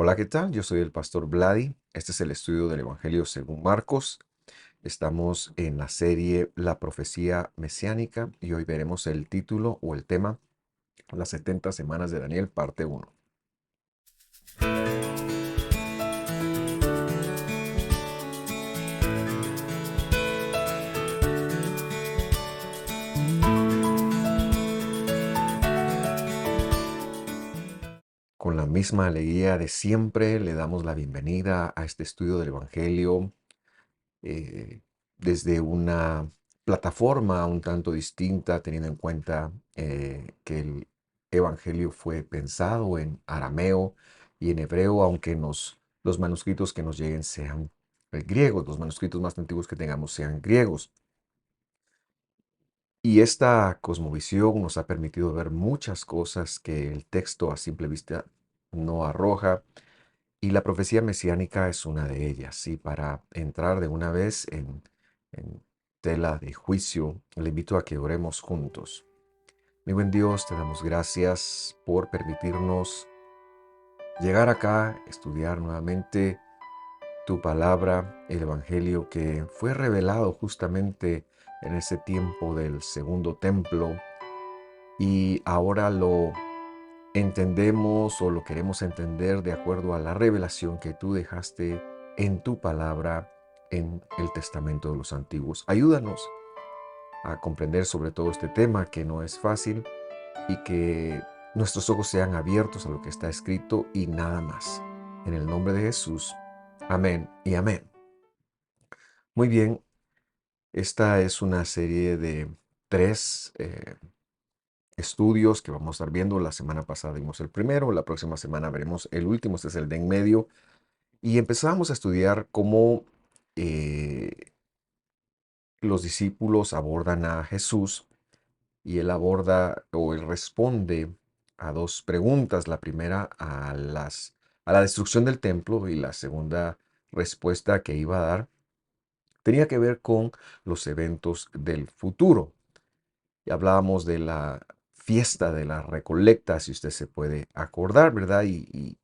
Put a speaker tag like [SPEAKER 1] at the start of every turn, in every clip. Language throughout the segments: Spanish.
[SPEAKER 1] Hola, ¿qué tal? Yo soy el pastor Vladi. Este es el estudio del Evangelio según Marcos. Estamos en la serie La profecía mesiánica y hoy veremos el título o el tema, las 70 semanas de Daniel, parte uno. Con la misma alegría de siempre, le damos la bienvenida a este estudio del Evangelio eh, desde una plataforma un tanto distinta, teniendo en cuenta que el Evangelio fue pensado en arameo y en hebreo, aunque los manuscritos que nos lleguen sean griegos, los manuscritos más antiguos que tengamos sean griegos. Y esta cosmovisión nos ha permitido ver muchas cosas que el texto a simple vista no arroja, y la profecía mesiánica es una de ellas. Y para entrar de una vez en tela de juicio, le invito a que oremos juntos. Mi buen Dios, te damos gracias por permitirnos llegar acá, estudiar nuevamente tu palabra, el Evangelio que fue revelado justamente en ese tiempo del segundo templo, y ahora lo entendemos o lo queremos entender de acuerdo a la revelación que tú dejaste en tu palabra en el Testamento de los Antiguos. Ayúdanos a comprender sobre todo este tema que no es fácil, y que nuestros ojos sean abiertos a lo que está escrito y nada más. En el nombre de Jesús. Amén y amén. Muy bien, esta es una serie de tres estudios que vamos a estar viendo. La semana pasada vimos el primero, la próxima semana veremos el último, este es el de en medio. Y empezamos a estudiar cómo eh, los discípulos abordan a Jesús, y él aborda o él responde a dos preguntas. La primera a la destrucción del templo, y la segunda respuesta que iba a dar tenía que ver con los eventos del futuro. Y hablábamos de la fiesta de la recolecta, si usted se puede acordar, ¿verdad? Y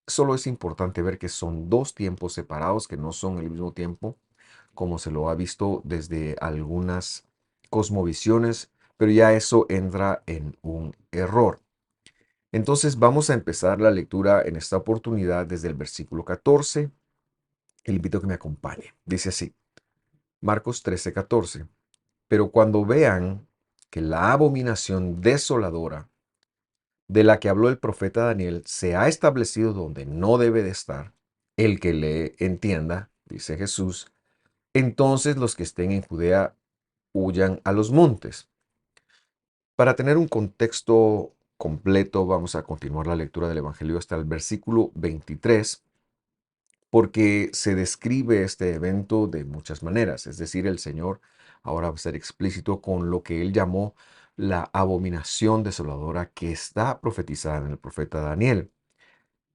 [SPEAKER 1] solo es importante ver que son dos tiempos separados, que no son el mismo tiempo, como se lo ha visto desde algunas cosmovisiones, pero ya eso entra en un error. Entonces vamos a empezar la lectura en esta oportunidad desde el versículo 14. Le invito a que me acompañe. Dice así, Marcos 13:14. Pero cuando vean que la abominación desoladora de la que habló el profeta Daniel se ha establecido donde no debe de estar, el que le entienda, dice Jesús, entonces los que estén en Judea huyan a los montes. Para tener un contexto completo, vamos a continuar la lectura del Evangelio hasta el versículo 23, porque se describe este evento de muchas maneras. Es decir, el Señor ahora va a ser explícito con lo que él llamó la abominación desoladora que está profetizada en el profeta Daniel.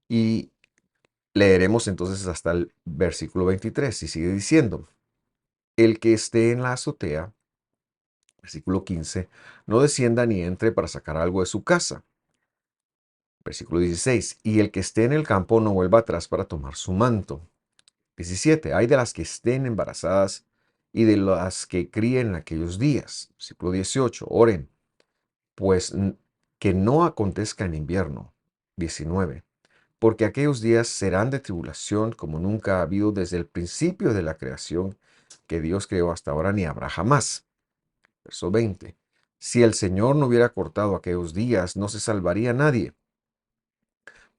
[SPEAKER 1] Y leeremos entonces hasta el versículo 23 y sigue diciendo, el que esté en la azotea, versículo 15, no descienda ni entre para sacar algo de su casa. Versículo 16, y el que esté en el campo no vuelva atrás para tomar su manto. 17, hay de las que estén embarazadas y de las que críen en aquellos días. Versículo 18, oren, pues que no acontezca en invierno. 19, porque aquellos días serán de tribulación como nunca ha habido desde el principio de la creación que Dios creó hasta ahora, ni habrá jamás. Verso 20, si el Señor no hubiera cortado aquellos días, no se salvaría nadie.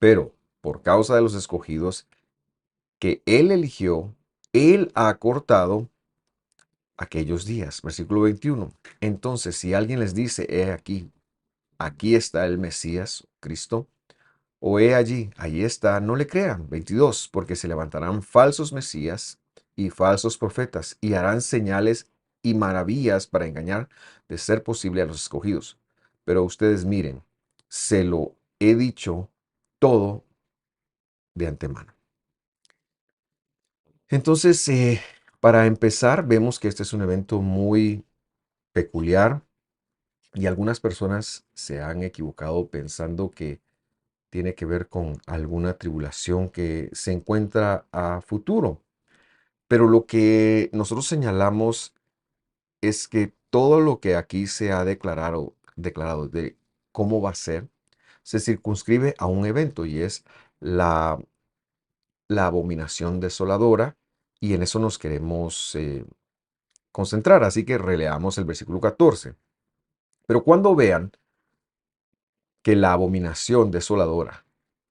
[SPEAKER 1] Pero por causa de los escogidos que Él eligió, Él ha cortado aquellos días. Versículo 21. Entonces, si alguien les dice, he aquí, aquí está el Mesías, Cristo, o he allí, allí está, no le crean. 22. Porque se levantarán falsos Mesías y falsos profetas, y harán señales y maravillas para engañar, de ser posible, a los escogidos. Pero ustedes miren, se lo he dicho todo de antemano. Entonces, para empezar, vemos que este es un evento muy peculiar, y algunas personas se han equivocado pensando que tiene que ver con alguna tribulación que se encuentra a futuro. Pero lo que nosotros señalamos es que todo lo que aquí se ha declarado de cómo va a ser, se circunscribe a un evento y es la, la abominación desoladora, y en eso nos queremos concentrar. Así que releamos el versículo 14. Pero cuando vean que la abominación desoladora,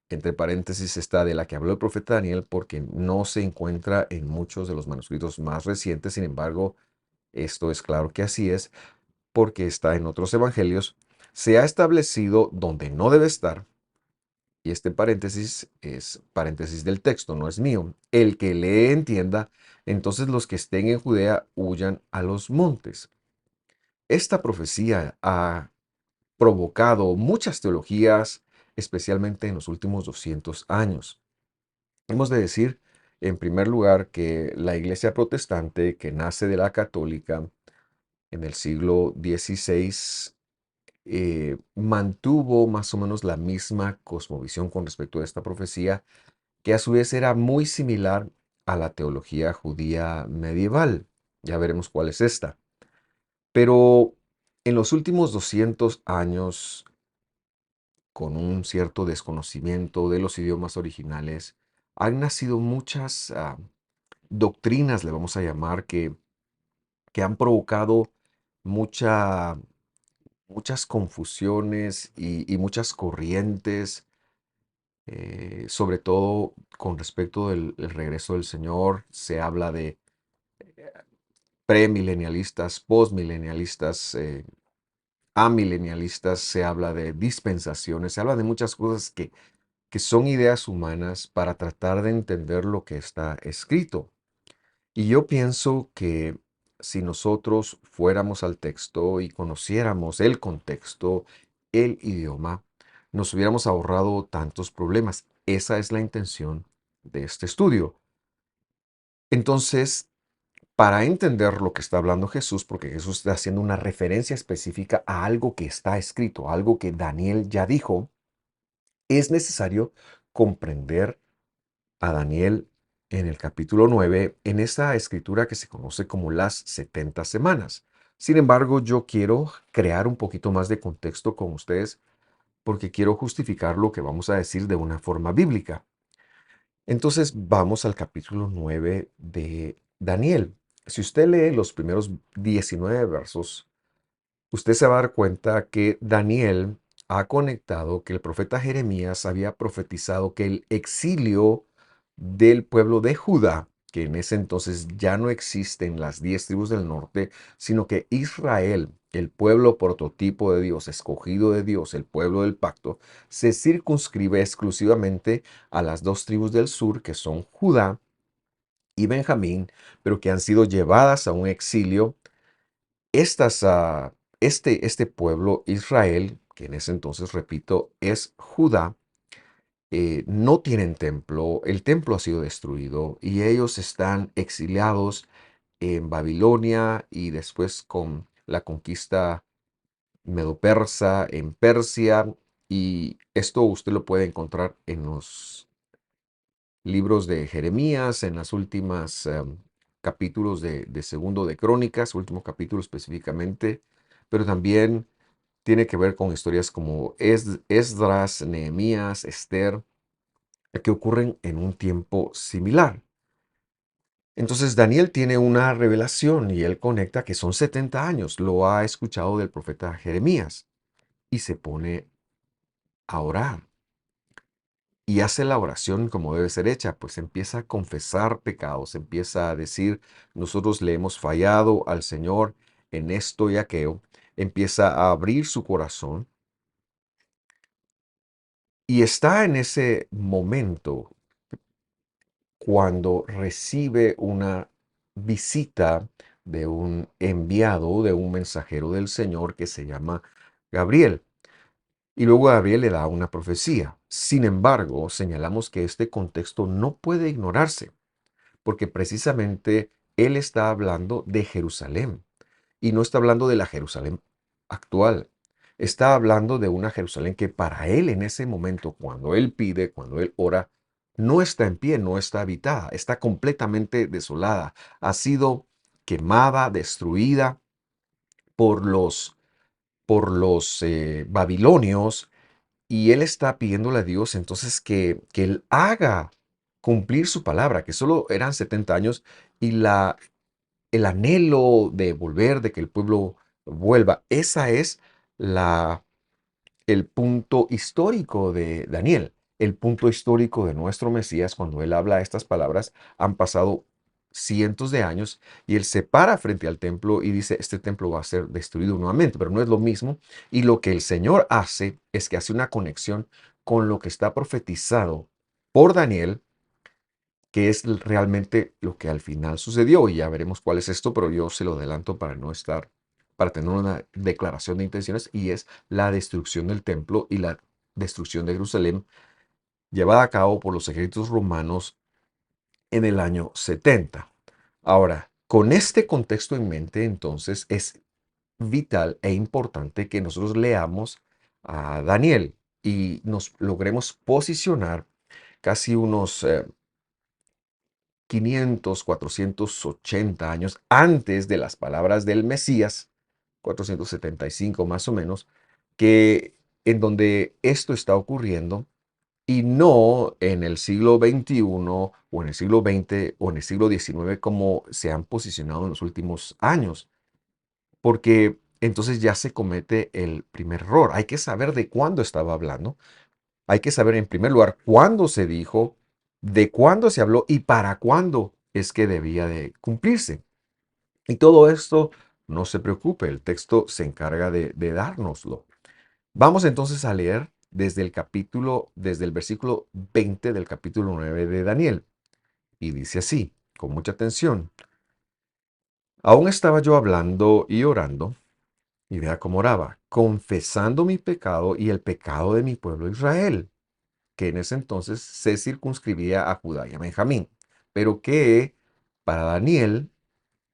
[SPEAKER 1] entre paréntesis está de la que habló el profeta Daniel, porque no se encuentra en muchos de los manuscritos más recientes, sin embargo, esto es claro que así es, porque está en otros evangelios, se ha establecido donde no debe estar, y este paréntesis es paréntesis del texto, no es mío. El que lee entienda, entonces los que estén en Judea huyan a los montes. Esta profecía ha provocado muchas teologías, especialmente en los últimos 200 años. Hemos de decir, en primer lugar, que la iglesia protestante, que nace de la católica en el siglo XVI, mantuvo más o menos la misma cosmovisión con respecto a esta profecía, que a su vez era muy similar a la teología judía medieval. Ya veremos cuál es esta. Pero en los últimos 200 años, con un cierto desconocimiento de los idiomas originales, han nacido muchas doctrinas, le vamos a llamar, que han provocado mucha, muchas confusiones y muchas corrientes, sobre todo con respecto del el regreso del Señor. Se habla de premilenialistas, postmilenialistas, amilenialistas, se habla de dispensaciones, se habla de muchas cosas que son ideas humanas para tratar de entender lo que está escrito. Y yo pienso que si nosotros fuéramos al texto y conociéramos el contexto, el idioma, nos hubiéramos ahorrado tantos problemas. Esa es la intención de este estudio. Entonces, para entender lo que está hablando Jesús, porque Jesús está haciendo una referencia específica a algo que está escrito, algo que Daniel ya dijo, es necesario comprender a Daniel en el capítulo 9 en esa escritura que se conoce como las 70 semanas. Sin embargo, yo quiero crear un poquito más de contexto con ustedes porque quiero justificar lo que vamos a decir de una forma bíblica. Entonces vamos al capítulo 9 de Daniel. Si usted lee los primeros 19 versos, usted se va a dar cuenta que Daniel ha conectado que el profeta Jeremías había profetizado que el exilio del pueblo de Judá, que en ese entonces ya no existen las 10 tribus del norte, sino que Israel, el pueblo prototipo de Dios, escogido de Dios, el pueblo del pacto, se circunscribe exclusivamente a las dos tribus del sur, que son Judá y Benjamín, pero que han sido llevadas a un exilio. Estas, este pueblo, Israel, que en ese entonces, repito, es Judá, no tienen templo, el templo ha sido destruido y ellos están exiliados en Babilonia y después con la conquista medo-persa en Persia, y esto usted lo puede encontrar en los libros de Jeremías, en las últimas capítulos de segundo de Crónicas, último capítulo específicamente, pero también tiene que ver con historias como Esdras, Nehemías, Esther, que ocurren en un tiempo similar. Entonces Daniel tiene una revelación y él conecta que son 70 años, lo ha escuchado del profeta Jeremías, y se pone a orar y hace la oración como debe ser hecha, pues empieza a confesar pecados, empieza a decir, nosotros le hemos fallado al Señor en esto y aquello, empieza a abrir su corazón y está en ese momento cuando recibe una visita de un enviado, de un mensajero del Señor que se llama Gabriel. Y luego Gabriel le da una profecía. Sin embargo, señalamos que este contexto no puede ignorarse, porque precisamente él está hablando de Jerusalén y no está hablando de la Jerusalén actual. está hablando de una Jerusalén que para él en ese momento, cuando él pide, cuando él ora, no está en pie, no está habitada, está completamente desolada, ha sido quemada, destruida por los babilonios, y él está pidiéndole a Dios entonces que él haga cumplir su palabra, que solo eran 70 años, y el anhelo de volver, de que el pueblo vuelva, esa es la el punto histórico de Daniel, el punto histórico de nuestro Mesías. Cuando él habla estas palabras, han pasado cientos de años y él se para frente al templo y dice, este templo va a ser destruido nuevamente, pero no es lo mismo. Y lo que el Señor hace es que hace una conexión con lo que está profetizado por Daniel, que es realmente lo que al final sucedió. Y ya veremos cuál es esto, pero yo se lo adelanto para no estar, para tener una declaración de intenciones, y es la destrucción del templo y la destrucción de Jerusalén llevada a cabo por los ejércitos romanos en el año 70. Ahora, con este contexto en mente, entonces es vital e importante que nosotros leamos a Daniel y nos logremos posicionar casi unos 500, 480 años antes de las palabras del Mesías, 475 más o menos, que en donde esto está ocurriendo, y no en el siglo XXI o en el siglo XX o en el siglo XIX como se han posicionado en los últimos años, porque entonces ya se comete el primer error. Hay que saber de cuándo estaba hablando. Hay que saber en primer lugar cuándo se dijo, de cuándo se habló y para cuándo es que debía de cumplirse. Y todo esto, no se preocupe, el texto se encarga de dárnoslo. Vamos entonces a leer desde el versículo 20 del capítulo 9 de Daniel. Y dice así, con mucha atención. Aún estaba yo hablando y orando, y vea cómo oraba, confesando mi pecado y el pecado de mi pueblo Israel, que en ese entonces se circunscribía a Judá y a Benjamín, pero que para Daniel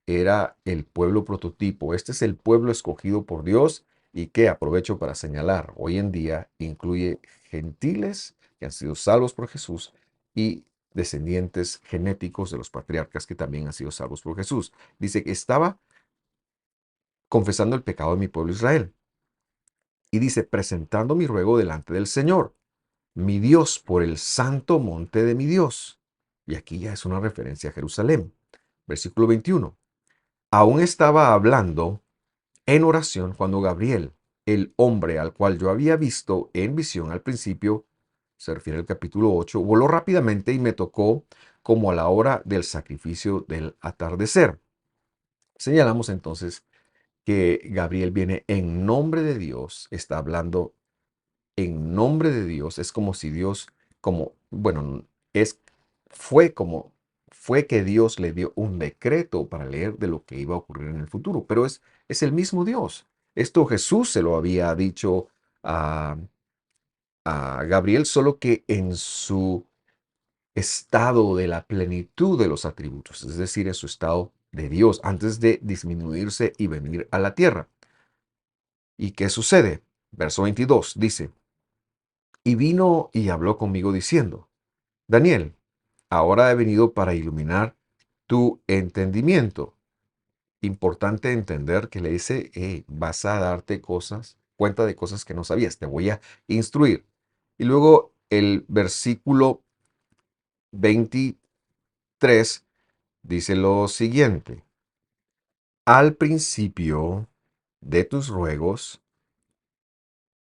[SPEAKER 1] era el pueblo prototipo. Este es el pueblo escogido por Dios y que, aprovecho para señalar, hoy en día incluye gentiles que han sido salvos por Jesús y descendientes genéticos de los patriarcas que también han sido salvos por Jesús. Dice que estaba confesando el pecado de mi pueblo Israel. Y dice, presentando mi ruego delante del Señor, mi Dios, por el santo monte de mi Dios. Y aquí ya es una referencia a Jerusalén. Versículo 21. Aún estaba hablando en oración cuando Gabriel, el hombre al cual yo había visto en visión al principio, se refiere al capítulo 8, voló rápidamente y me tocó como a la hora del sacrificio del atardecer. Señalamos entonces que Gabriel viene en nombre de Dios, está hablando en nombre de Dios. Es como si Dios, como, bueno, es, fue como, fue que Dios le dio un decreto para leer de lo que iba a ocurrir en el futuro, pero es el mismo Dios. Esto Jesús se lo había dicho a, a Gabriel, solo que en su estado de la plenitud de los atributos, es decir, en su estado de Dios, antes de disminuirse y venir a la tierra. ¿Y qué sucede? Verso 22 dice, y vino y habló conmigo diciendo, Daniel, ahora he venido para iluminar tu entendimiento. Importante entender que le dice, hey, vas a darte cosas, cuenta de cosas que no sabías, te voy a instruir. Y luego el versículo 23 dice lo siguiente, al principio de tus ruegos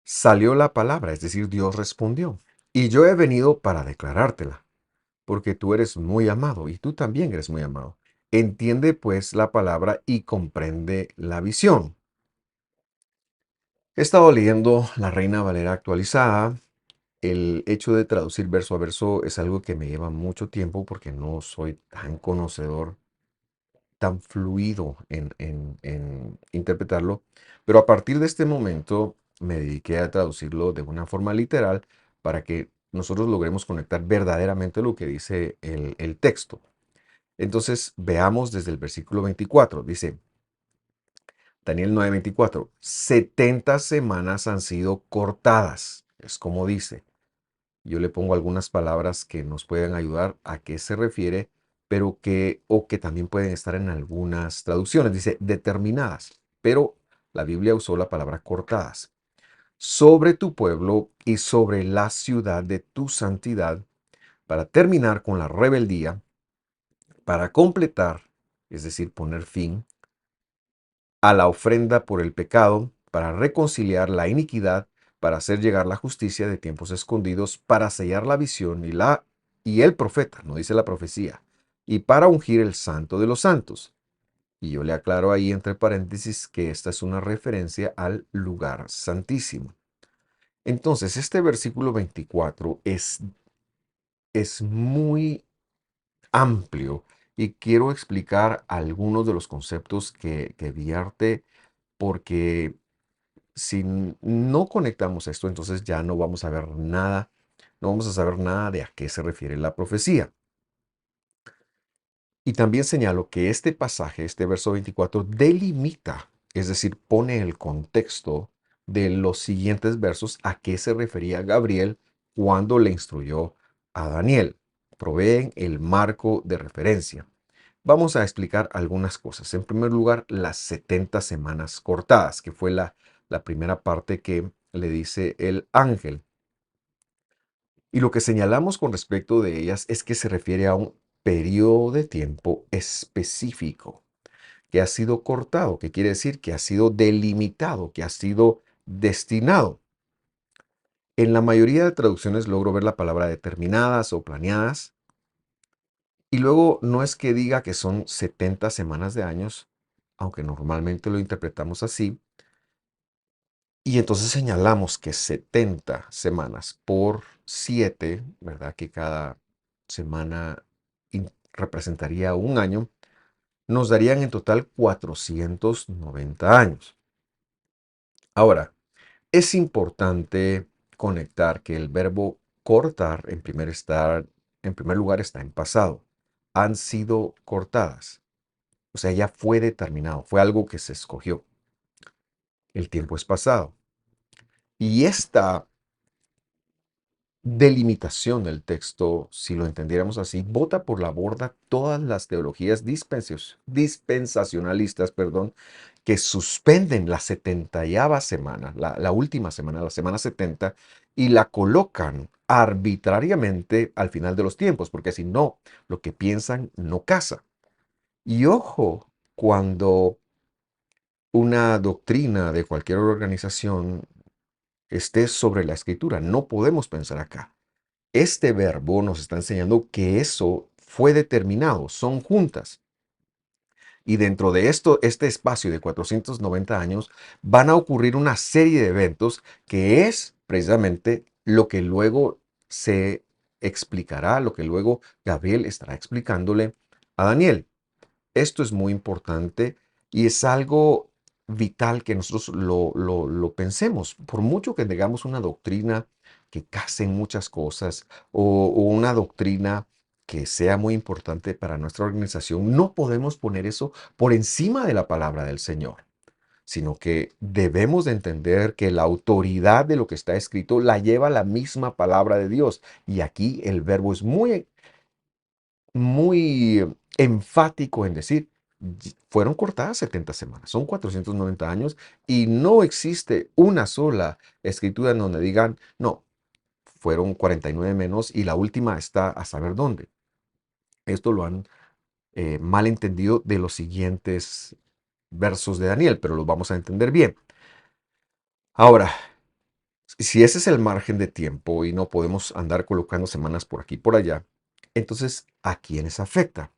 [SPEAKER 1] salió la palabra, es decir, Dios respondió, y yo he venido para declarártela, porque tú eres muy amado y tú también eres muy amado. Entiende pues la palabra y comprende la visión. He estado leyendo la Reina Valera actualizada. El hecho de traducir verso a verso es algo que me lleva mucho tiempo porque no soy tan conocedor, tan fluido en interpretarlo. Pero a partir de este momento me dediqué a traducirlo de una forma literal para que nosotros logremos conectar verdaderamente lo que dice el texto. Entonces veamos desde el versículo 24. Dice, Daniel 9:24. 70 semanas han sido cortadas. Es como dice. Yo le pongo algunas palabras que nos pueden ayudar a qué se refiere, pero o que también pueden estar en algunas traducciones. Dice determinadas, pero la Biblia usó la palabra cortadas. Sobre tu pueblo y sobre la ciudad de tu santidad, para terminar con la rebeldía, para completar, es decir, poner fin a la ofrenda por el pecado, para reconciliar la iniquidad, para hacer llegar la justicia de tiempos escondidos, para sellar la visión y el profeta, no dice la profecía, y para ungir el santo de los santos. Y yo le aclaro ahí entre paréntesis que esta es una referencia al lugar santísimo. Entonces, este versículo 24 es muy amplio y quiero explicar algunos de los conceptos que vierte porque si no conectamos esto, entonces ya no vamos a ver nada, no vamos a saber nada de a qué se refiere la profecía. Y también señalo que este pasaje, este verso 24, delimita, es decir, pone el contexto de los siguientes versos a qué se refería Gabriel cuando le instruyó a Daniel. Proveen el marco de referencia. Vamos a explicar algunas cosas. En primer lugar, las 70 semanas cortadas, que fue la primera parte que le dice el ángel. Y lo que señalamos con respecto de ellas es que se refiere a un periodo de tiempo específico que ha sido cortado, que quiere decir que ha sido delimitado, que ha sido destinado. En la mayoría de traducciones logro ver la palabra determinadas o planeadas. Y luego no es que diga que son 70 semanas de años, aunque normalmente lo interpretamos así. Y entonces señalamos que 70 semanas por 7, ¿verdad? Que cada semana representaría un año, nos darían en total 490 años. Ahora, es importante conectar que el verbo cortar en primer lugar está en pasado. Han sido cortadas. O sea, ya fue determinado, fue algo que se escogió. El tiempo es pasado. Y esta delimitación del texto, si lo entendiéramos así, bota por la borda todas las teologías dispensacionalistas, perdón, que suspenden la 70ª semana, la última semana, la semana 70, y la colocan arbitrariamente al final de los tiempos, porque si no, lo que piensan no casa. Y ojo, cuando una doctrina de cualquier organización esté sobre la escritura, no podemos pensar acá. Este verbo nos está enseñando que eso fue determinado, son juntas. Y dentro de este espacio de 490 años, van a ocurrir una serie de eventos que es precisamente lo que luego se explicará, lo que luego Gabriel estará explicándole a Daniel. Esto es muy importante y es algo vital que nosotros lo pensemos. Por mucho que tengamos una doctrina que case en muchas cosas o una doctrina que sea muy importante para nuestra organización, no podemos poner eso por encima de la palabra del Señor, sino que debemos de entender que la autoridad de lo que está escrito la lleva la misma palabra de Dios. Y aquí el verbo es muy enfático en decir, fueron cortadas 70 semanas, son 490 años y no existe una sola escritura en donde digan, no, fueron 49 menos y la última está a saber dónde. Esto lo han mal entendido de los siguientes versos de Daniel, pero los vamos a entender bien. Ahora, si ese es el margen de tiempo y no podemos andar colocando semanas por aquí y por allá, entonces, ¿a quiénes afecta?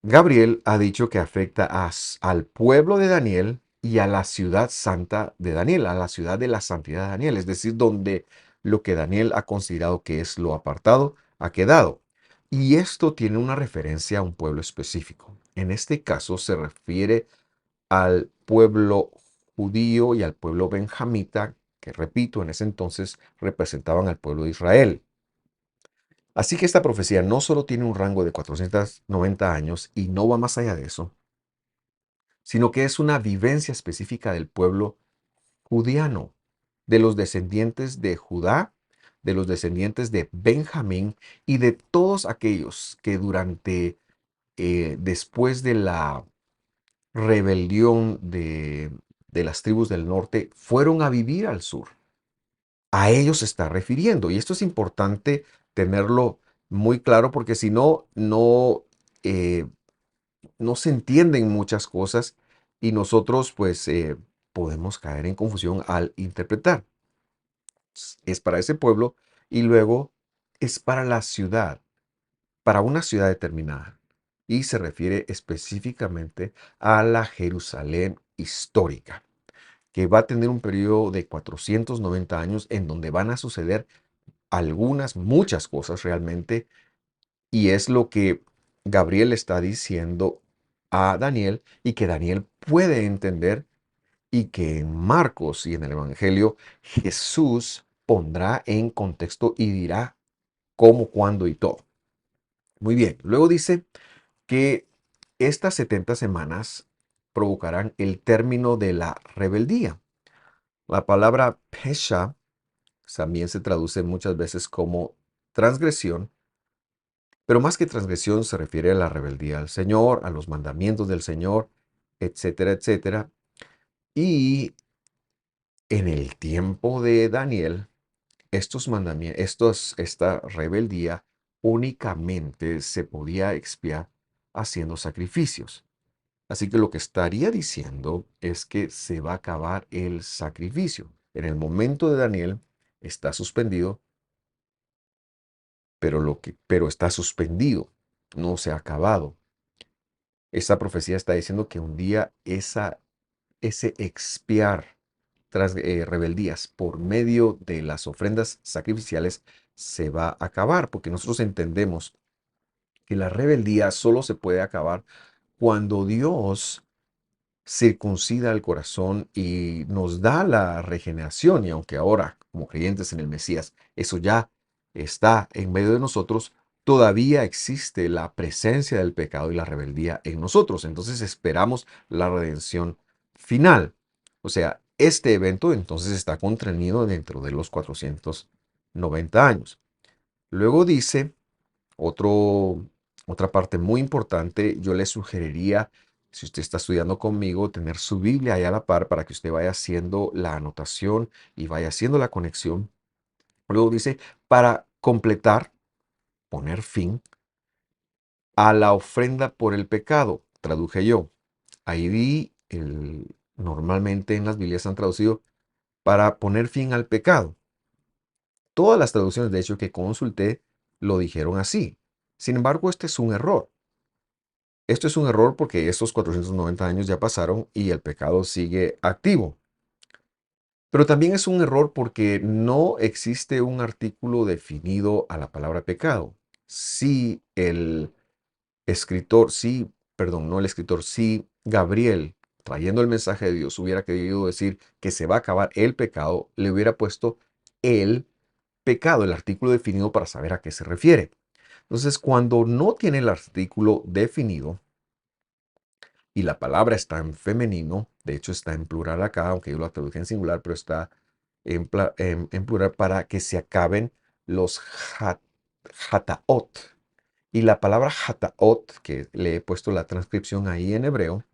[SPEAKER 1] Gabriel ha dicho que afecta al pueblo de Daniel y a la ciudad santa de Daniel, a la ciudad de la santidad de Daniel, es decir, donde lo que Daniel ha considerado que es lo apartado ha quedado. Y esto tiene una referencia a un pueblo específico. En este caso se refiere al pueblo judío y al pueblo benjamita, que repito, en ese entonces representaban al pueblo de Israel. Así que esta profecía no solo tiene un rango de 490 años y no va más allá de eso, sino que es una vivencia específica del pueblo judiano, de los descendientes de Judá, de los descendientes de Benjamín y de todos aquellos que después de la rebelión de las tribus del norte, fueron a vivir al sur. A ellos se está refiriendo. Y esto es importante tenerlo muy claro porque si no, eh, no se entienden muchas cosas y nosotros pues podemos caer en confusión al interpretar. Es para ese pueblo y luego es para la ciudad, para una ciudad determinada. Y se refiere específicamente a la Jerusalén histórica, que va a tener un periodo de 490 años en donde van a suceder muchas cosas realmente, y es lo que Gabriel está diciendo a Daniel y que Daniel puede entender y que en Marcos y en el Evangelio Jesús pondrá en contexto y dirá cómo, cuándo y todo. Muy bien, luego dice que estas 70 semanas provocarán el término de la rebeldía. La palabra pesha también se traduce muchas veces como transgresión, pero más que transgresión se refiere a la rebeldía al Señor, a los mandamientos del Señor, etcétera, etcétera. Y en el tiempo de Daniel, esta rebeldía únicamente se podía expiar haciendo sacrificios. Así que lo que estaría diciendo es que se va a acabar el sacrificio. En el momento de Daniel está suspendido, pero está suspendido, no se ha acabado. Esa profecía está diciendo que un día ese expiar tras rebeldías por medio de las ofrendas sacrificiales se va a acabar, porque nosotros entendemos que la rebeldía solo se puede acabar cuando Dios circuncida el corazón y nos da la regeneración. Y aunque ahora, como creyentes en el Mesías, eso ya está en medio de nosotros, todavía existe la presencia del pecado y la rebeldía en nosotros. Entonces esperamos la redención final. O sea, este evento entonces está contenido dentro de los 490 años. Luego dice otro, otra parte muy importante, yo le sugeriría, si usted está estudiando conmigo, tener su Biblia ahí a la par para que usted vaya haciendo la anotación y vaya haciendo la conexión. Luego dice, para completar, poner fin a la ofrenda por el pecado, traduje yo. Ahí normalmente en las Biblias han traducido para poner fin al pecado. Todas las traducciones, de hecho, que consulté, lo dijeron así. Sin embargo, este es un error. Esto es un error porque estos 490 años ya pasaron y el pecado sigue activo. Pero también es un error porque no existe un artículo definido a la palabra pecado. Si el escritor, sí, perdón, no el escritor, si Gabriel, trayendo el mensaje de Dios, hubiera querido decir que se va a acabar el pecado, le hubiera puesto el pecado, el artículo definido para saber a qué se refiere. Entonces, cuando no tiene el artículo definido, y la palabra está en femenino, de hecho está en plural acá, aunque yo lo traduje en singular, pero está en plural para que se acaben los hataot. Y la palabra hataot, que le he puesto la transcripción ahí en hebreo,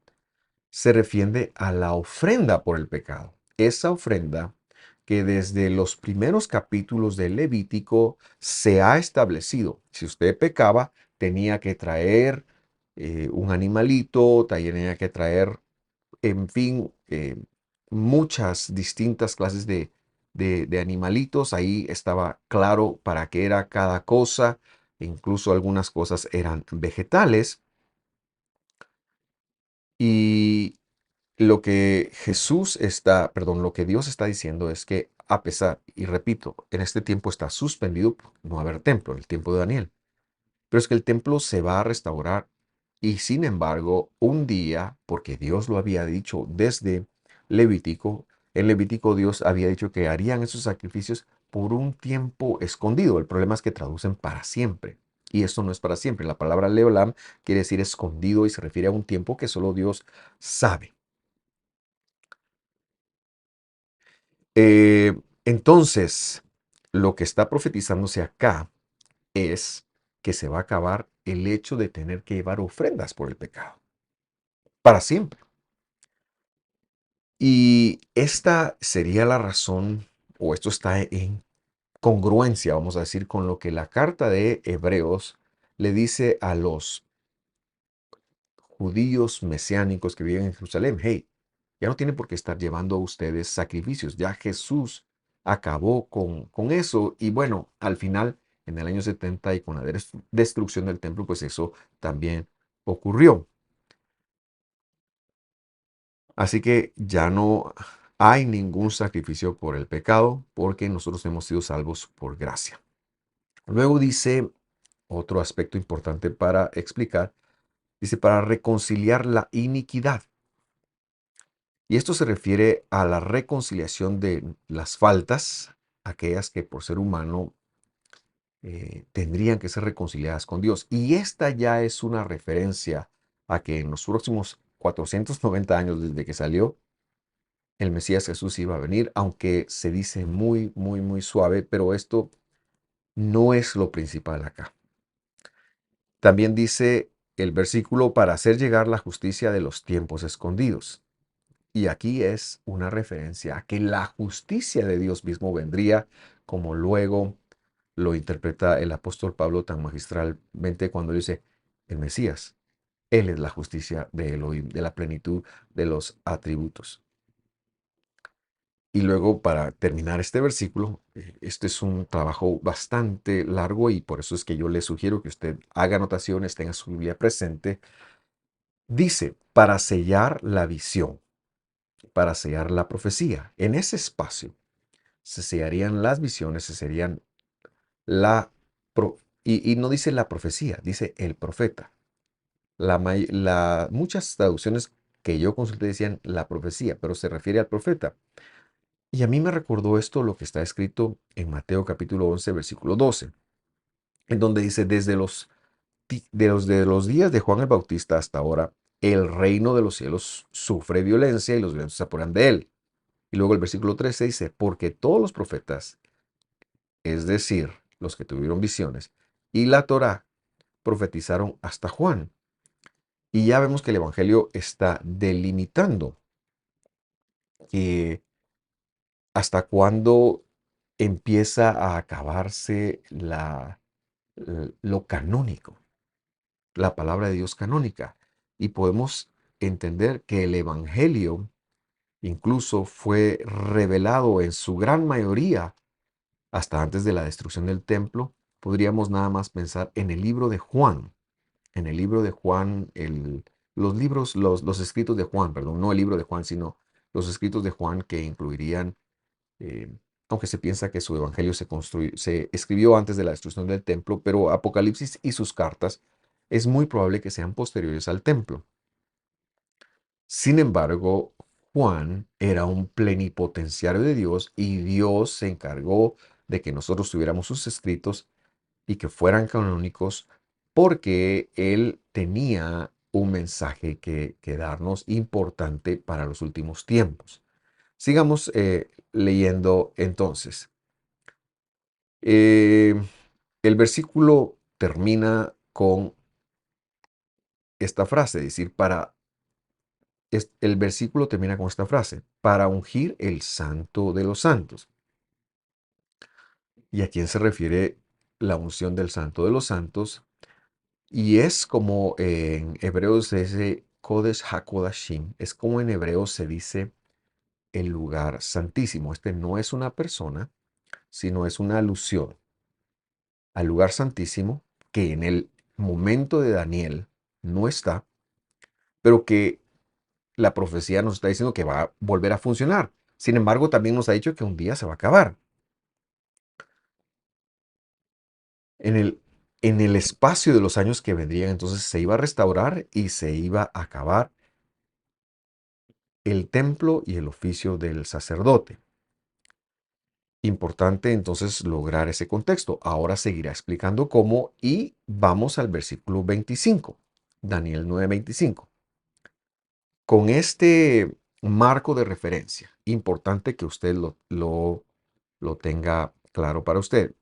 [SPEAKER 1] se refiere a la ofrenda por el pecado. Esa ofrenda que desde los primeros capítulos del Levítico se ha establecido. Si usted pecaba, tenía que traer un animalito, tenía que traer, en fin, muchas distintas clases de animalitos. Ahí estaba claro para qué era cada cosa. Incluso algunas cosas eran vegetales. Y lo que Dios está diciendo es que a pesar, y repito, en este tiempo está suspendido por no haber templo, el tiempo de Daniel, pero es que el templo se va a restaurar y sin embargo, un día, porque Dios lo había dicho desde Levítico, en Levítico Dios había dicho que harían esos sacrificios por un tiempo escondido. El problema es que traducen para siempre. Y esto no es para siempre. La palabra Leolam quiere decir escondido y se refiere a un tiempo que solo Dios sabe. Entonces, lo que está profetizándose acá es que se va a acabar el hecho de tener que llevar ofrendas por el pecado. Para siempre. Y esta sería la razón, o esto está en congruencia, vamos a decir, con lo que la carta de Hebreos le dice a los judíos mesiánicos que viven en Jerusalén. Hey, ya no tienen por qué estar llevando a ustedes sacrificios. Ya Jesús acabó con eso. Y bueno, al final, en el año 70 y con la destrucción del templo, pues eso también ocurrió. Así que ya no hay ningún sacrificio por el pecado, porque nosotros hemos sido salvos por gracia. Luego dice otro aspecto importante para explicar, dice para reconciliar la iniquidad. Y esto se refiere a la reconciliación de las faltas, aquellas que por ser humano tendrían que ser reconciliadas con Dios. Y esta ya es una referencia a que en los próximos 490 años desde que salió, el Mesías Jesús iba a venir, aunque se dice muy, muy, muy suave, pero esto no es lo principal acá. También dice el versículo para hacer llegar la justicia de los tiempos escondidos. Y aquí es una referencia a que la justicia de Dios mismo vendría, como luego lo interpreta el apóstol Pablo tan magistralmente cuando dice, el Mesías, Él es la justicia de Elohim, de la plenitud de los atributos. Y luego, para terminar este versículo, este es un trabajo bastante largo y por eso es que yo le sugiero que usted haga anotaciones, tenga su Biblia presente. Dice, para sellar la visión, para sellar la profecía. En ese espacio se sellarían las visiones, se serían la... y no dice la profecía, dice el profeta. Muchas traducciones que yo consulté decían la profecía, pero se refiere al profeta. Y a mí me recordó esto lo que está escrito en Mateo capítulo 11, versículo 12, en donde dice, desde de los días de Juan el Bautista hasta ahora, el reino de los cielos sufre violencia y los violentos se apoderan de él. Y luego el versículo 13 dice, porque todos los profetas, es decir, los que tuvieron visiones, y la Torá profetizaron hasta Juan. Y ya vemos que el Evangelio está delimitando que hasta cuándo empieza a acabarse lo canónico, la palabra de Dios canónica. Y podemos entender que el Evangelio incluso fue revelado en su gran mayoría hasta antes de la destrucción del templo. Podríamos nada más pensar en el libro de Juan. En el libro de Juan, los libros, los escritos de Juan, perdón, no el libro de Juan, sino los escritos de Juan que incluirían, eh, aunque se piensa que su evangelio se escribió antes de la destrucción del templo, pero Apocalipsis y sus cartas es muy probable que sean posteriores al templo. Sin embargo, Juan era un plenipotenciario de Dios y Dios se encargó de que nosotros tuviéramos sus escritos y que fueran canónicos porque él tenía un mensaje que darnos importante para los últimos tiempos. Sigamos leyendo entonces. Eh, el versículo termina con esta frase, es decir, el versículo termina con esta frase, para ungir el santo de los santos. ¿Y a quién se refiere la unción del santo de los santos? Y es como en hebreo se dice Kodesh HaKodashim, es como en hebreo se dice el lugar santísimo. Este no es una persona, sino es una alusión al lugar santísimo que en el momento de Daniel no está, pero que la profecía nos está diciendo que va a volver a funcionar. Sin embargo, también nos ha dicho que un día se va a acabar. En el espacio de los años que vendrían, entonces se iba a restaurar y se iba a acabar el templo y el oficio del sacerdote. Importante entonces lograr ese contexto. Ahora seguirá explicando cómo y vamos al versículo 25, Daniel 9:25. Con este marco de referencia, importante que usted lo tenga claro para usted.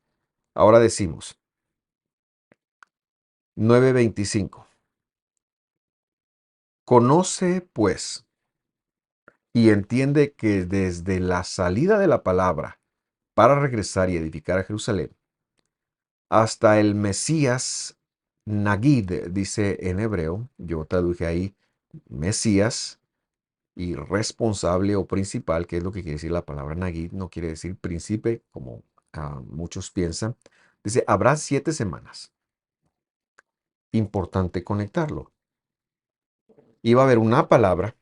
[SPEAKER 1] Ahora decimos 9:25. Conoce pues y entiende que desde la salida de la palabra para regresar y edificar a Jerusalén, hasta el Mesías Nagid, dice en hebreo, yo traduje ahí Mesías y responsable o principal, que es lo que quiere decir la palabra Nagid, no quiere decir príncipe, como muchos piensan. Dice, habrá 7 semanas. Importante conectarlo. Iba a haber una palabra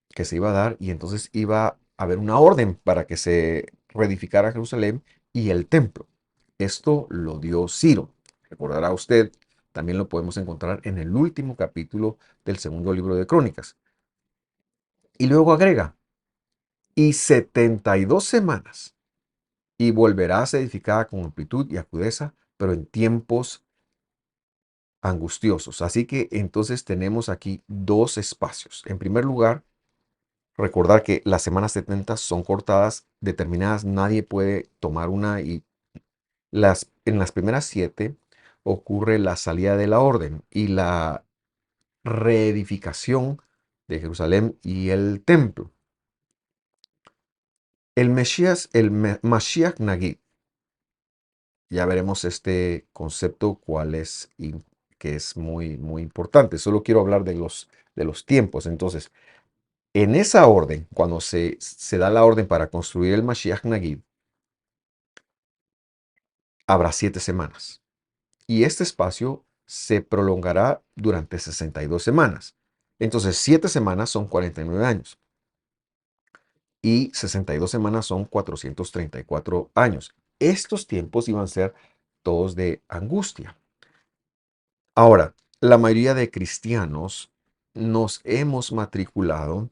[SPEAKER 1] que se iba a dar y entonces iba a haber una orden para que se reedificara Jerusalén y el templo. Esto lo dio Ciro. Recordará usted, también lo podemos encontrar en el último capítulo del segundo libro de Crónicas. Y luego agrega, y 72 semanas, y volverás edificada con amplitud y agudeza, pero en tiempos angustiosos. Así que entonces tenemos aquí dos espacios. En primer lugar, recordar que las semanas 70 son cortadas, determinadas, nadie puede tomar una y en las primeras 7 ocurre la salida de la orden y la reedificación de Jerusalén y el templo. Mashiach Nagid, ya veremos este concepto cuál es y que es muy, muy importante. Solo quiero hablar de los tiempos. Entonces, en esa orden, cuando se da la orden para construir el Mashiach Nagid, habrá 7 semanas. Y este espacio se prolongará durante 62 semanas. Entonces, 7 semanas son 49 años. Y 62 semanas son 434 años. Estos tiempos iban a ser todos de angustia. Ahora, la mayoría de cristianos nos hemos matriculado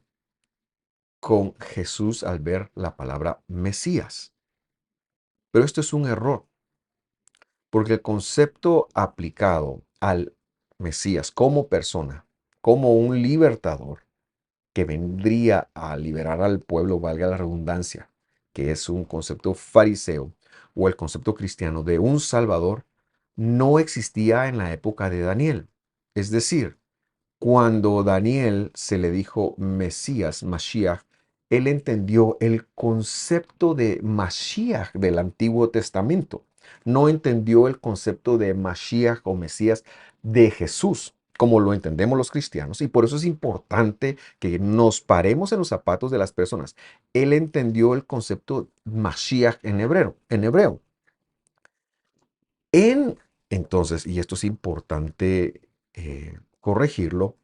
[SPEAKER 1] con Jesús al ver la palabra Mesías. Pero esto es un error, porque el concepto aplicado al Mesías como persona, como un libertador que vendría a liberar al pueblo, valga la redundancia, que es un concepto fariseo, o el concepto cristiano de un salvador, no existía en la época de Daniel. Es decir, cuando Daniel se le dijo Mesías, Mashiach, él entendió el concepto de Mashiach del Antiguo Testamento. No entendió el concepto de Mashiach o Mesías de Jesús, como lo entendemos los cristianos. Y por eso es importante que nos paremos en los zapatos de las personas. Él entendió el concepto Mashiach en hebreo. En, entonces, y esto es importante corregirlo,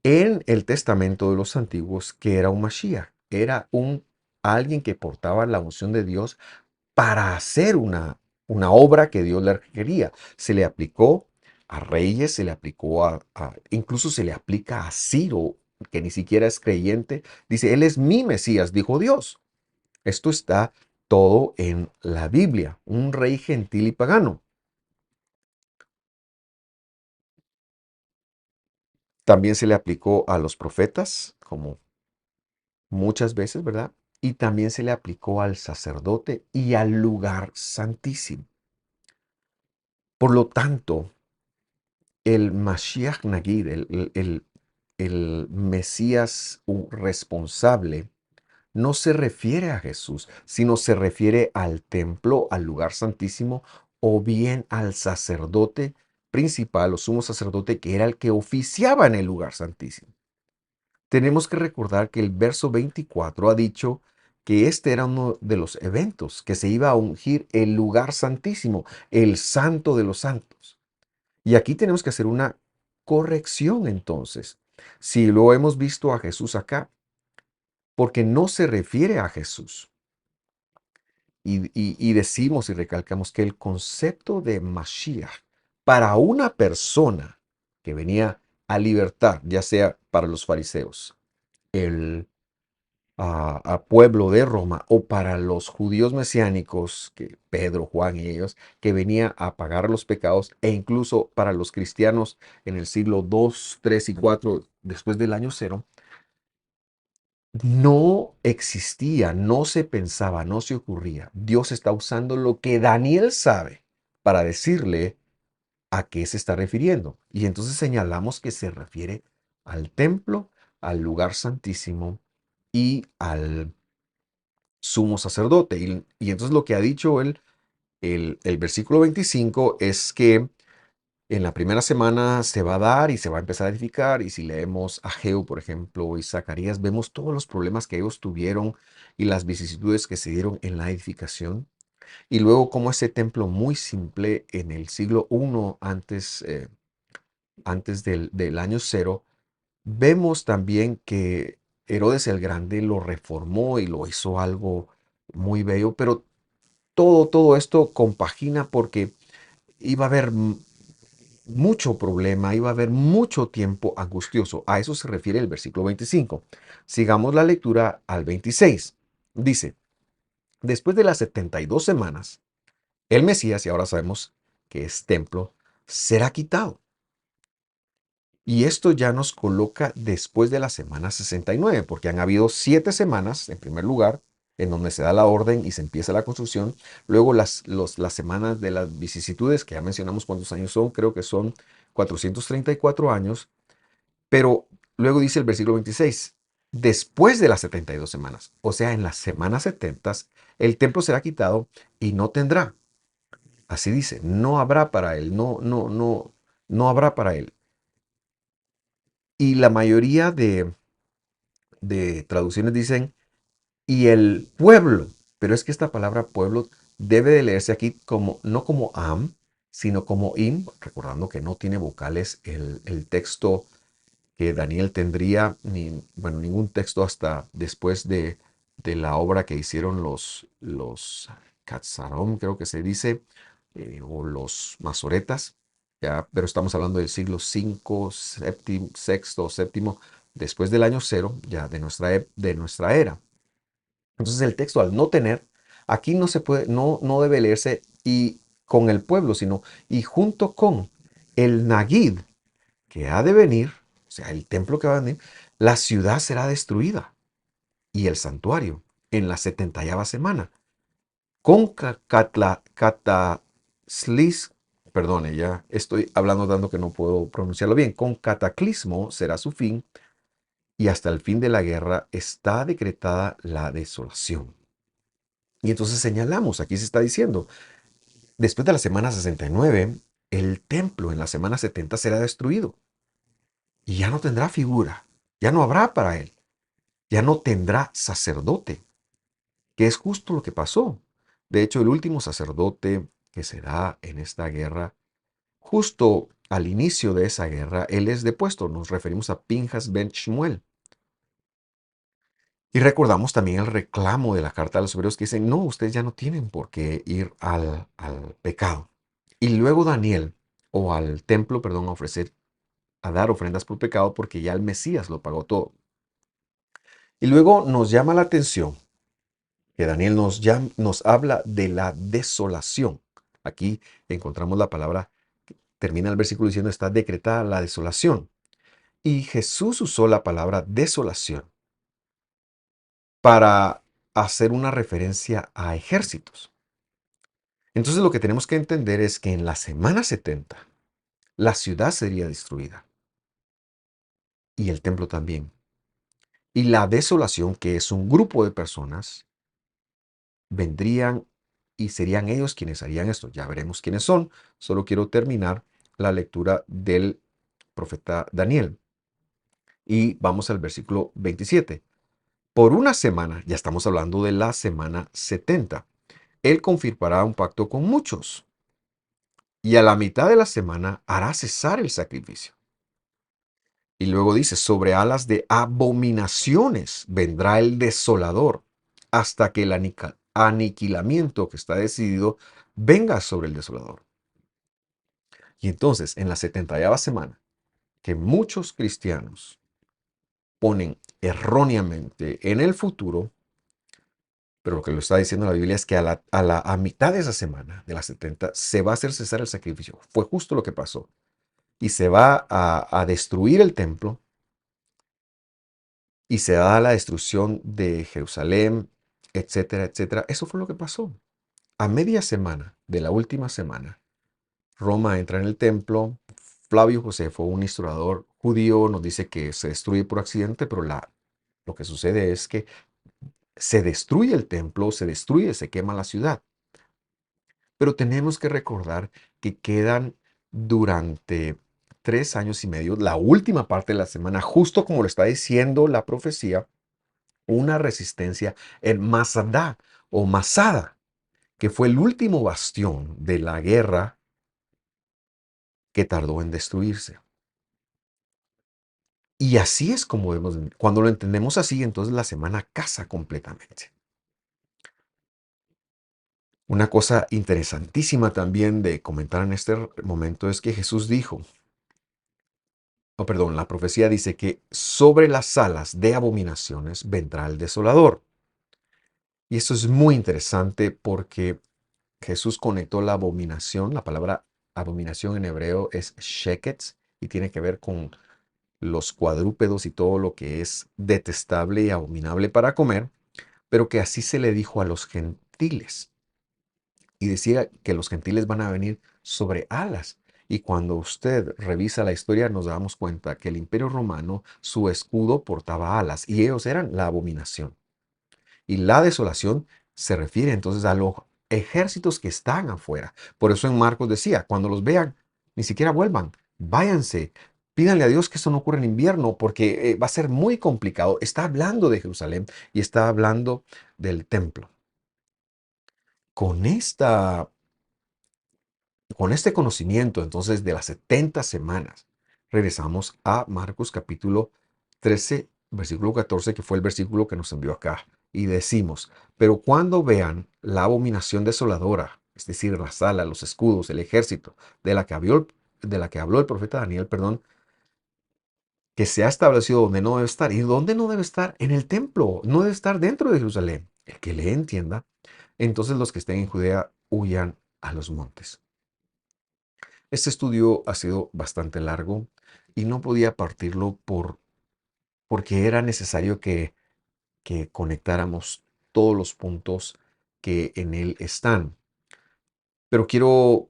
[SPEAKER 1] en el testamento de los antiguos, que era un Mashiach, era alguien que portaba la unción de Dios para hacer una obra que Dios le quería. Se le aplicó a reyes, se le aplicó incluso se le aplica a Ciro, que ni siquiera es creyente. Dice, él es mi Mesías, dijo Dios. Esto está todo en la Biblia, un rey gentil y pagano. También se le aplicó a los profetas, como muchas veces, ¿verdad? Y también se le aplicó al sacerdote y al lugar santísimo. Por lo tanto, el Mashiach Nagid, el Mesías responsable, no se refiere a Jesús, sino se refiere al templo, al lugar santísimo, o bien al sacerdote principal o sumo sacerdote que era el que oficiaba en el lugar santísimo. Tenemos que recordar que el verso 24 ha dicho que este era uno de los eventos, que se iba a ungir el lugar santísimo, el santo de los santos. Y aquí tenemos que hacer una corrección entonces. Si lo hemos visto a Jesús acá, porque no se refiere a Jesús. Y decimos y recalcamos que el concepto de Mashiach para una persona que venía a libertar, ya sea para los fariseos, el a pueblo de Roma o para los judíos mesiánicos, que Pedro, Juan y ellos, que venía a pagar los pecados, e incluso para los cristianos en el siglo 2, 3 y 4 después del año cero, no existía, no se pensaba, no se ocurría. Dios está usando lo que Daniel sabe para decirle a qué se está refiriendo. Y entonces señalamos que se refiere al templo, al lugar santísimo y al sumo sacerdote. Y entonces lo que ha dicho el versículo 25 es que en la primera semana se va a dar y se va a empezar a edificar. Y si leemos a Ageo, por ejemplo, y Zacarías, vemos todos los problemas que ellos tuvieron y las vicisitudes que se dieron en la edificación. Y luego como ese templo muy simple en el siglo I antes del año cero, vemos también que Herodes el Grande lo reformó y lo hizo algo muy bello, pero todo esto compagina porque iba a haber mucho problema, iba a haber mucho tiempo angustioso. A eso se refiere el versículo 25. Sigamos la lectura al 26. Dice, después de las 72 semanas, el Mesías, y ahora sabemos que es templo, será quitado. Y esto ya nos coloca después de la semana 69, porque han habido 7 semanas, en primer lugar, en donde se da la orden y se empieza la construcción. Luego las semanas de las vicisitudes, que ya mencionamos cuántos años son, creo que son 434 años. Pero luego dice el versículo 26, después de las 72 semanas, o sea, en las semanas 70, el templo será quitado y no tendrá. Así dice, no habrá para él, no habrá para él. Y la mayoría de traducciones dicen, y el pueblo, pero es que esta palabra pueblo debe de leerse aquí como, no como am, sino como im, recordando que no tiene vocales el texto que Daniel tendría, bueno, ningún texto hasta después de la obra que hicieron los Katzarom, creo que se dice, o los masoretas, ya, pero estamos hablando del siglo V, séptimo, sexto, séptimo, después del año cero, ya de nuestra era. Entonces el texto al no tener, aquí no se puede, no debe leerse y con el pueblo, sino y junto con el Nagid que ha de venir, o sea, el templo que va a venir, la ciudad será destruida y el santuario en la 70ª semana. Con cataslis, perdone, ya estoy hablando dando que no puedo pronunciarlo bien, con cataclismo será su fin y hasta el fin de la guerra está decretada la desolación. Y entonces señalamos, aquí se está diciendo, después de la semana 69, el templo en la semana 70 será destruido y ya no tendrá figura, ya no habrá para él, ya no tendrá sacerdote, que es justo lo que pasó. De hecho, el último sacerdote que se da en esta guerra, justo al inicio de esa guerra, él es depuesto. Nos referimos a Pinjas ben Shmuel. Y recordamos también el reclamo de la carta a los hebreos que dicen, no, ustedes ya no tienen por qué ir al pecado. Y luego Daniel, o al templo, perdón, a ofrecer, a dar ofrendas por pecado porque ya el Mesías lo pagó todo. Y luego nos llama la atención que Daniel nos habla de la desolación. Aquí encontramos la palabra, termina el versículo diciendo, está decretada la desolación. Y Jesús usó la palabra desolación para hacer una referencia a ejércitos. Entonces lo que tenemos que entender es que en la semana 70 la ciudad sería destruida y el templo también. Y la desolación, que es un grupo de personas, vendrían y serían ellos quienes harían esto. Ya veremos quiénes son. Solo quiero terminar la lectura del profeta Daniel. Y vamos al versículo 27. Por una semana, ya estamos hablando de la semana 70, él confirmará un pacto con muchos. Y a la mitad de la semana hará cesar el sacrificio. Y luego dice, sobre alas de abominaciones vendrá el desolador, hasta que el aniquilamiento que está decidido venga sobre el desolador. Y entonces, en la 70ª semana, que muchos cristianos ponen erróneamente en el futuro, pero lo que lo está diciendo la Biblia es que a mitad de esa semana, de las 70, se va a hacer cesar el sacrificio. Fue justo lo que pasó. Y se va a destruir el templo y se da la destrucción de Jerusalén, etcétera, etcétera. Eso fue lo que pasó. A media semana de la última semana, Roma entra en el templo. Flavio Josefo, un historiador judío, nos dice que se destruye por accidente, pero lo que sucede es que se destruye el templo, se destruye, se quema la ciudad. Pero tenemos que recordar que quedan durante 3 años y medio, la última parte de la semana, justo como lo está diciendo la profecía, una resistencia en Masada o Masada, que fue el último bastión de la guerra que tardó en destruirse. Y así es como vemos, cuando lo entendemos así, entonces la semana casa completamente. Una cosa interesantísima también de comentar en este momento es que Jesús dijo, o perdón, la profecía dice que sobre las salas de abominaciones vendrá el desolador. Y eso es muy interesante porque Jesús conectó la abominación, la palabra abominación en hebreo es sheketz y tiene que ver con los cuadrúpedos y todo lo que es detestable y abominable para comer, pero que así se le dijo a los gentiles. Y decía que los gentiles van a venir sobre alas. Y cuando usted revisa la historia nos damos cuenta que el Imperio Romano, su escudo portaba alas y ellos eran la abominación. Y la desolación se refiere entonces a los ejércitos que están afuera. Por eso en Marcos decía, cuando los vean, ni siquiera vuelvan, váyanse, pídanle a Dios que esto no ocurra en invierno porque va a ser muy complicado. Está hablando de Jerusalén y está hablando del templo. Con este conocimiento entonces de las 70 semanas, regresamos a Marcos capítulo 13, versículo 14, que fue el versículo que nos envió acá. Y decimos, pero cuando vean la abominación desoladora, es decir, la sala, los escudos, el ejército, de la que habló el profeta Daniel, perdón, que se ha establecido donde no debe estar. ¿Y dónde no debe estar? En el templo, no debe estar dentro de Jerusalén. El que le entienda, entonces los que estén en Judea huyan a los montes. Este estudio ha sido bastante largo y no podía partirlo porque era necesario que conectáramos todos los puntos que en él están. Pero quiero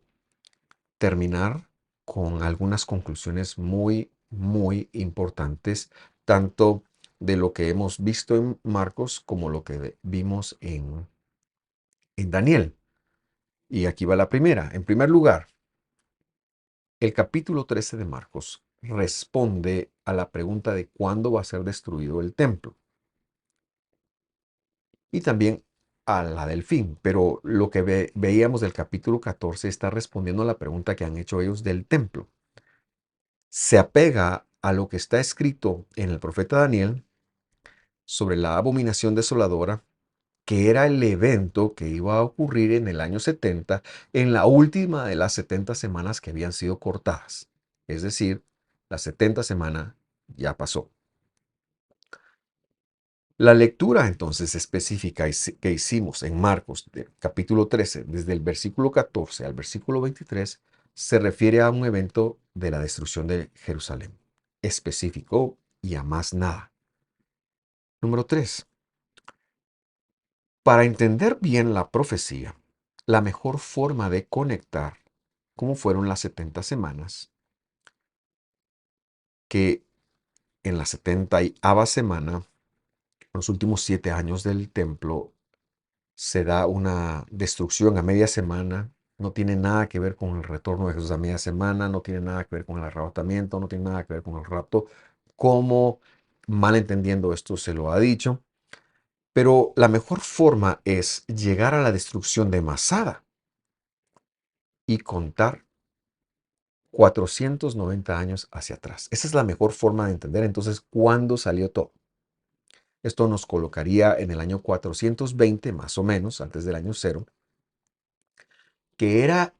[SPEAKER 1] terminar con algunas conclusiones muy, muy importantes, tanto de lo que hemos visto en Marcos como lo que vimos en Daniel. Y aquí va la primera. En primer lugar, el capítulo 13 de Marcos responde a la pregunta de cuándo va a ser destruido el templo y también a la del fin, pero lo que veíamos del capítulo 14 está respondiendo a la pregunta que han hecho ellos del templo. Se apega a lo que está escrito en el profeta Daniel sobre la abominación desoladora, que era el evento que iba a ocurrir en el año 70, en la última de las 70 semanas que habían sido cortadas. Es decir, la 70 semana ya pasó. La lectura entonces específica que hicimos en Marcos capítulo 13, desde el versículo 14 al versículo 23, se refiere a un evento de la destrucción de Jerusalén, específico y a más nada. Número 3. Para entender bien la profecía, la mejor forma de conectar cómo fueron las 70 semanas, que en la 70ª semana, los últimos 7 años del templo, se da una destrucción a media semana. No tiene nada que ver con el retorno de Jesús a media semana, no tiene nada que ver con el arrebatamiento, no tiene nada que ver con el rapto, como malentendiendo esto se lo ha dicho. Pero la mejor forma es llegar a la destrucción de Masada y contar 490 años hacia atrás. Esa es la mejor forma de entender entonces cuándo salió todo. Esto nos colocaría en el año 420 más o menos, antes del año cero, que era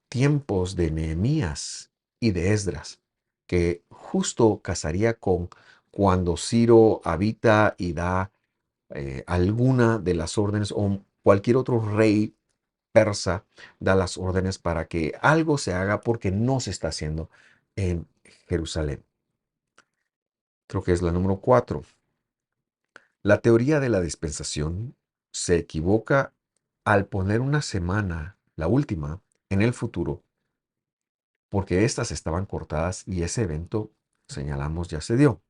[SPEAKER 1] tiempos de Nehemías y de Esdras, que justo casaría con cuando Ciro habita y da alguna de las órdenes o cualquier otro rey persa da las órdenes para que algo se haga porque no se está haciendo en Jerusalén. Creo que es la número 4. La teoría de la dispensación se equivoca al poner una semana, la última, en el futuro, porque éstas estaban cortadas y ese evento, señalamos, ya se dio.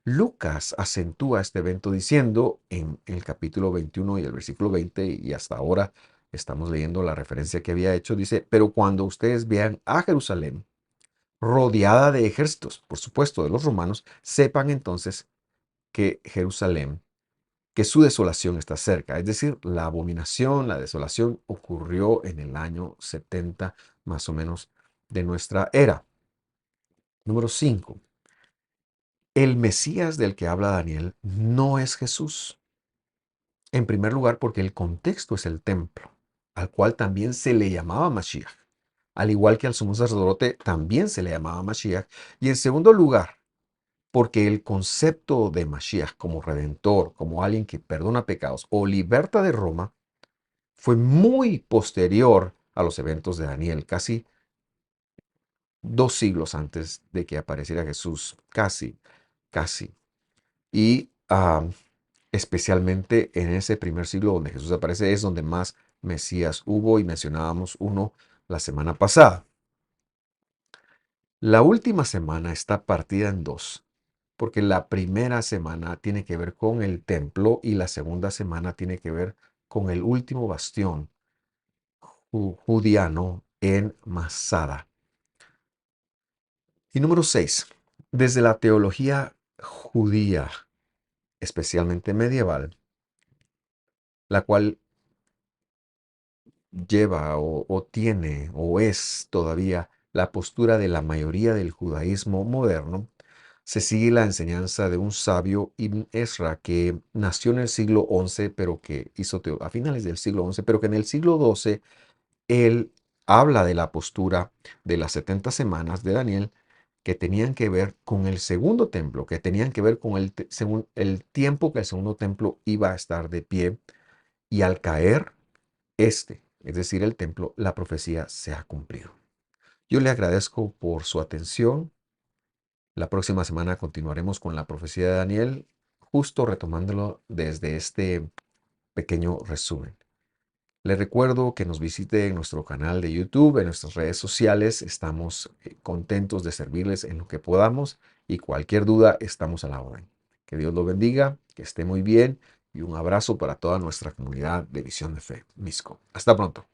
[SPEAKER 1] Lucas acentúa este evento diciendo en el capítulo 21 y el versículo 20, y hasta ahora estamos leyendo la referencia que había hecho, dice, pero cuando ustedes vean a Jerusalén rodeada de ejércitos, por supuesto, de los romanos, sepan entonces que Jerusalén, que su desolación está cerca. Es decir, la abominación, la desolación ocurrió en el año 70 más o menos de nuestra era. Número 5. El Mesías del que habla Daniel no es Jesús. En primer lugar, porque el contexto es el templo, al cual también se le llamaba Mashiach. Al igual que al sumo sacerdote, también se le llamaba Mashiach. Y en segundo lugar, porque el concepto de Mashiach como redentor, como alguien que perdona pecados o liberta de Roma, fue muy posterior a los eventos de Daniel, casi 2 siglos antes de que apareciera Jesús, casi. Y especialmente en ese primer siglo donde Jesús aparece, es donde más Mesías hubo y mencionábamos uno la semana pasada. La última semana está partida en dos, porque la primera semana tiene que ver con el templo y la segunda semana tiene que ver con el último bastión judiano en Masada. Y número 6. Desde la teología judía, especialmente medieval, la cual lleva o tiene o es todavía la postura de la mayoría del judaísmo moderno, se sigue la enseñanza de un sabio Ibn Ezra que nació en el siglo XI, pero que hizo a finales del siglo XI, pero que en el siglo XII él habla de la postura de las 70 semanas de Daniel que tenían que ver con el segundo templo, que tenían que ver con según el tiempo que el segundo templo iba a estar de pie y al caer es decir, el templo, la profecía se ha cumplido. Yo le agradezco por su atención. La próxima semana continuaremos con la profecía de Daniel, justo retomándolo desde este pequeño resumen. Le recuerdo que nos visite en nuestro canal de YouTube, en nuestras redes sociales. Estamos contentos de servirles en lo que podamos y cualquier duda estamos a la orden. Que Dios lo bendiga, que esté muy bien y un abrazo para toda nuestra comunidad de Visión de Fe, Misco. Hasta pronto.